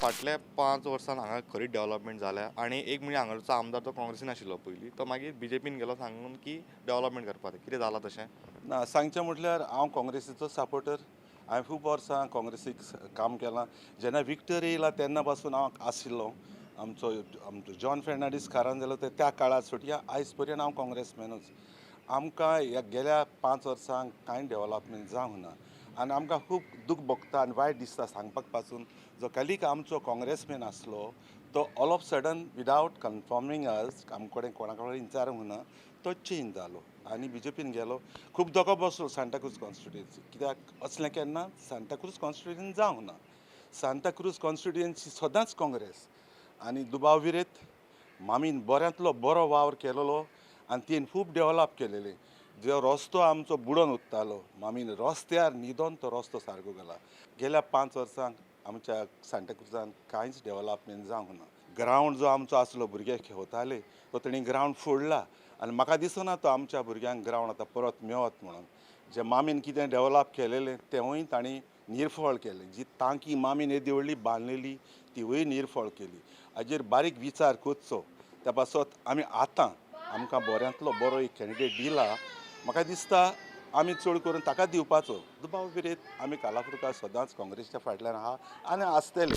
फाटल्या 5 वर्सान हांगा खरी डेव्हलपमेंट जाल्या आणि एक म्हणजे हांगाचो आमदार तो काँग्रेसीन आशिल्लो पयलीं तो मागीर बीजेपीन गेलो सांगून की डेव्हलपमेंट करपाक कितें जालां तशें. ना सांगचें म्हटल्यार हांव काँग्रेसीचो सपोर्टर. हांवें खूब वर्सां काँग्रेसीक काम केलां. जेन्ना विक्टरी येयला तेन्ना पासून हांव आशिल्लो. आमचो जॉन फेर्नांडीस खारान जालो ते त्या काळार सुटया आयज पर्यंत हांव काँग्रेसमॅनूच. आमकां ह्या गेल्या 5 वर्सांक कांय डेव्हलपमेंट जावंक ना आनी आमकां खूब दूख भोगता आनी वायट दिसता सांगपाक पासून जो कलीग आमचो काँग्रेसमॅन आसलो तो ऑल ऑफ सडन विदावट कन्फर्मींग अस आमचे कडेन कोणा कडेन विचारूंक ना तो चेंज जालो आनी बीजेपीन गेलो. खूब दोगो बसलो सांताक्रूज कॉन्स्टिट्युएन्सी कित्याक असलें केन्ना सांताक्रूज कॉन्स्टिट्युएन्सी जावंक ना. सांताक्रूज कॉन्स्टिट्युएन्सी सदांच काँग्रेस आनी दुबाव विरेत मामीन बऱ्यांतलो बरो वावर केलेलो आनी तियेन खूब डेव्हलप केलेलें. जो रस्तो आमचो बुडोवन उरतालो मामीन रस्त्यार न्हिदोन तो रस्तो सारको केला. गेल्या 5 वर्सांक आमच्या सांताक्रुजान कांयच डेव्हलपमेंट जावंक ना. ग्रावंड जो आमचो आसलो भुरगे खेवताले तो तेणी ग्रावंड फोडला आनी म्हाका दिसना तो आमच्या भुरग्यांक ग्रावंड आतां परत मेवत म्हणून. जे मामीन कितें डेव्हलप केलेलें तेवूय तांणी निरफळ केलें. जी टांकी मामीन येदी व्हडली बांदलेली तिवूय निरफळ केली. हाजेर बारीक विचार करचो. त्या पासत आमी आतां आमकां बऱ्यांतलो बरो एक कॅन्डिडेट दिला म्हाका दिसता आमी चड करून ताका दिवपाचो. दुबाव विरेत आमी कालाफुरकार सदांच काँग्रेसच्या फाटल्यान आहा आनी आसतले.